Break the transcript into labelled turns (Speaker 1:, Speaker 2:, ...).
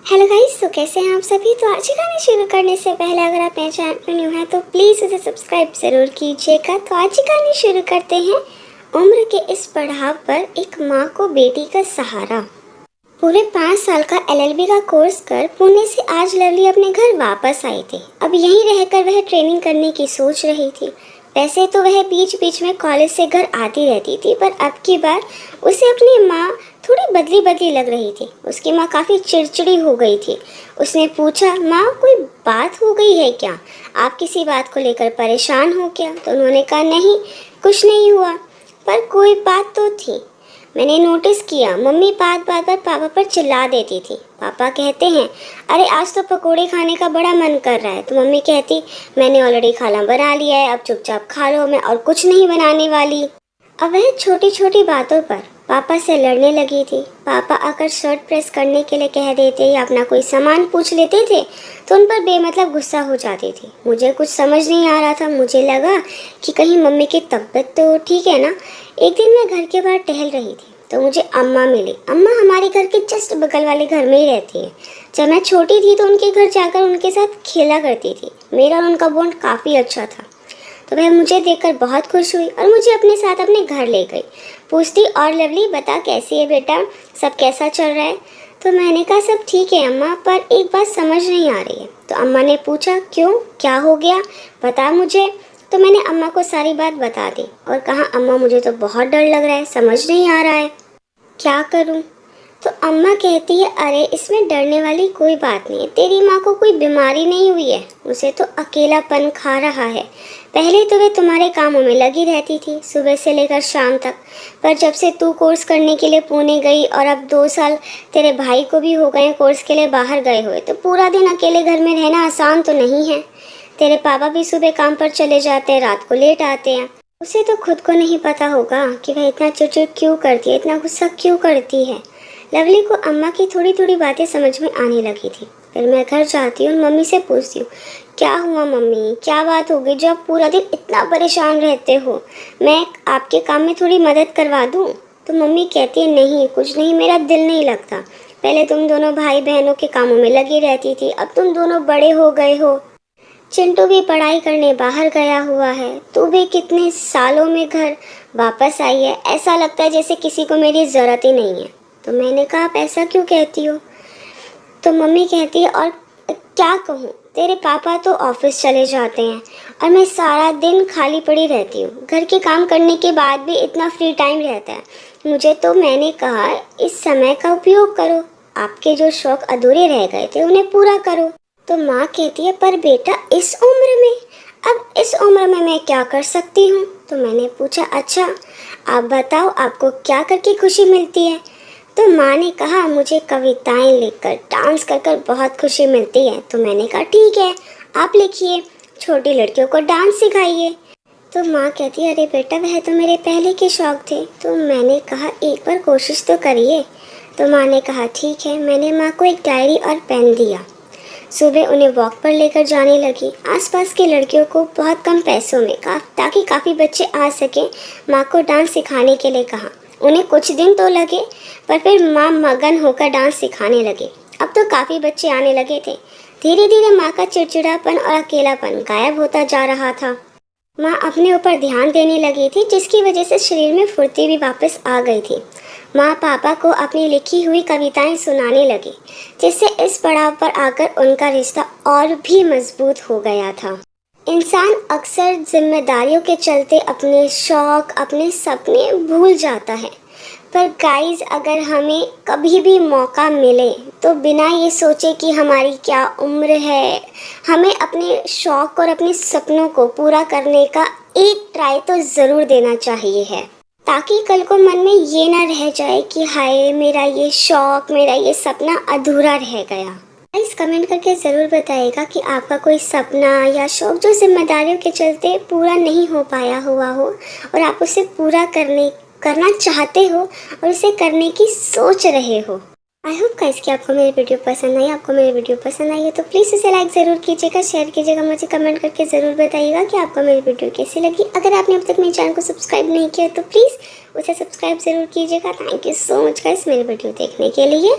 Speaker 1: Hello guys, तो कैसे हैं आप सभी। तो आज की कहानी शुरू करने से पहले अगर आप मेरे चैनल पर न्यू हैं तो प्लीज़ उसे सब्सक्राइब ज़रूर कीजिएगा। तो आज की कहानी शुरू करते हैं। उम्र के इस पड़ाव पर एक माँ को बेटी का सहारा। पूरे 5 साल का एलएलबी का कोर्स कर पुणे से आज लवली अपने घर वापस आई थी। अब यहीं रहकर वह ट्रेनिंग करने की सोच रही थी। वैसे तो वह बीच बीच में कॉलेज से घर आती रहती थी, पर अब की बार उसे अपनी माँ थोड़ी बदली बदली लग रही थी। उसकी माँ काफ़ी चिड़चिड़ी हो गई थी। उसने पूछा, माँ कोई बात हो गई है क्या? आप किसी बात को लेकर परेशान हो क्या? तो उन्होंने कहा, नहीं कुछ नहीं हुआ, पर कोई बात तो थी। मैंने नोटिस किया मम्मी बात बात पर पापा पर चिल्ला देती थी। पापा कहते हैं, अरे आज तो पकोड़े खाने का बड़ा मन कर रहा है। तो मम्मी कहती, मैंने ऑलरेडी खाना बना लिया है, अब चुपचाप खा लो, मैं और कुछ नहीं बनाने वाली। अब वह छोटी छोटी बातों पर पापा से लड़ने लगी थी। पापा आकर शर्ट प्रेस करने के लिए कह देते या अपना कोई सामान पूछ लेते थे तो उन पर बेमतलब गुस्सा हो जाती थी। मुझे कुछ समझ नहीं आ रहा था। मुझे लगा कि कहीं मम्मी की तबीयत तो ठीक है ना। एक दिन मैं घर के बाहर टहल रही थी तो मुझे अम्मा मिली। अम्मा हमारे घर के जस्ट बगल वाले घर में ही रहती है। जब मैं छोटी थी तो उनके घर जाकर उनके साथ खेला करती थी। मेरा और उनका बॉन्ड काफ़ी अच्छा था। तो वह मुझे देखकर बहुत खुश हुई और मुझे अपने साथ अपने घर ले गई। पूछती, और लवली बता कैसी है बेटा, सब कैसा चल रहा है? तो मैंने कहा, सब ठीक है अम्मा, पर एक बात समझ नहीं आ रही है। तो अम्मा ने पूछा, क्यों, क्या हो गया, बता मुझे। तो मैंने अम्मा को सारी बात बता दी और कहा, अम्मा मुझे तो बहुत डर लग रहा है, समझ नहीं आ रहा है, क्या करूं? तो अम्मा कहती है, अरे इसमें डरने वाली कोई बात नहीं है। तेरी माँ को कोई बीमारी नहीं हुई है, उसे तो अकेलापन खा रहा है। पहले तो वे तुम्हारे कामों में लगी रहती थी सुबह से लेकर शाम तक, पर जब से तू कोर्स करने के लिए पुणे गई और अब 2 साल तेरे भाई को भी हो गए कोर्स के लिए बाहर गए हुए, तो पूरा दिन अकेले घर में रहना आसान तो नहीं है। तेरे पापा भी सुबह काम पर चले जाते हैं, रात को लेट आते हैं। उसे तो खुद को नहीं पता होगा कि वह इतना चिड़चिड़ क्यों करती है, इतना गुस्सा क्यों करती है। लवली को अम्मा की थोड़ी थोड़ी बातें समझ में आने लगी थी। फिर मैं घर जाती हूँ और मम्मी से पूछती हूँ, क्या हुआ मम्मी, क्या बात हो गई जो आप पूरा दिन इतना परेशान रहते हो? मैं आपके काम में थोड़ी मदद करवा दूँ? तो मम्मी कहती है, नहीं कुछ नहीं, मेरा दिल नहीं लगता। पहले तुम दोनों भाई बहनों के कामों में लगी रहती थी, अब तुम दोनों बड़े हो गए हो। चिंटू भी पढ़ाई करने बाहर गया हुआ है, तू भी कितने सालों में घर वापस आई है। ऐसा लगता है जैसे किसी को मेरी ज़रूरत ही नहीं है। तो मैंने कहा, आप ऐसा क्यों कहती हो? तो मम्मी कहती है, और क्या कहूँ, तेरे पापा तो ऑफिस चले जाते हैं और मैं सारा दिन खाली पड़ी रहती हूँ। घर के काम करने के बाद भी इतना फ्री टाइम रहता है मुझे। तो मैंने कहा, इस समय का उपयोग करो, आपके जो शौक अधूरे रह गए थे उन्हें पूरा करो। तो माँ कहती है, पर बेटा इस उम्र में, अब इस उम्र में मैं क्या कर सकती हूँ? तो मैंने पूछा, अच्छा आप बताओ, आपको क्या करके खुशी मिलती है? तो माँ ने कहा, मुझे कविताएं लिखकर, डांस कर कर बहुत खुशी मिलती है। तो मैंने कहा, ठीक है आप लिखिए, छोटी लड़कियों को डांस सिखाइए। तो माँ कहती है, अरे बेटा वह तो मेरे पहले के शौक थे। तो मैंने कहा, एक बार कोशिश तो करिए। तो माँ ने कहा, ठीक है। मैंने माँ को एक डायरी और पेन दिया। सुबह उन्हें वॉक पर लेकर जाने लगी। आसपास की लड़कियों को बहुत कम पैसों में ताकि काफ़ी बच्चे आ सकें, माँ को डांस सिखाने के लिए कहा। उन्हें कुछ दिन तो लगे, पर फिर माँ मगन होकर डांस सिखाने लगे। अब तो काफ़ी बच्चे आने लगे थे। धीरे धीरे माँ का चिड़चिड़ापन और अकेलापन गायब होता जा रहा था। माँ अपने ऊपर ध्यान देने लगी थी, जिसकी वजह से शरीर में फुर्ती भी वापस आ गई थी। माँ पापा को अपनी लिखी हुई कविताएं सुनाने लगी, जिससे इस पड़ाव पर आकर उनका रिश्ता और भी मजबूत हो गया था। इंसान अक्सर जिम्मेदारियों के चलते अपने शौक, अपने सपने भूल जाता है। पर गाइस, अगर हमें कभी भी मौका मिले तो बिना ये सोचे कि हमारी क्या उम्र है, हमें अपने शौक और अपने सपनों को पूरा करने का एक ट्राई तो ज़रूर देना चाहिए है, ताकि कल को मन में ये ना रह जाए कि हाय मेरा ये शौक, मेरा ये सपना अधूरा रह गया। गाइस, कमेंट करके ज़रूर बताइएगा कि आपका कोई सपना या शौक जो जिम्मेदारियों के चलते पूरा नहीं हो पाया हुआ हो और आप उसे पूरा करना चाहते हो और उसे करने की सोच रहे हो। आई होप गाइस कि आपको मेरी वीडियो पसंद आई। आपको मेरी वीडियो पसंद आई है तो प्लीज़ उसे लाइक ज़रूर कीजिएगा, शेयर कीजिएगा। मुझे कमेंट करके ज़रूर बताइएगा कि आपको मेरी वीडियो कैसी लगी। अगर आपने अब तक मेरे चैनल को सब्सक्राइब नहीं किया तो प्लीज़ उसे सब्सक्राइब ज़रूर कीजिएगा। Thank you so much guys मेरी वीडियो देखने के लिए।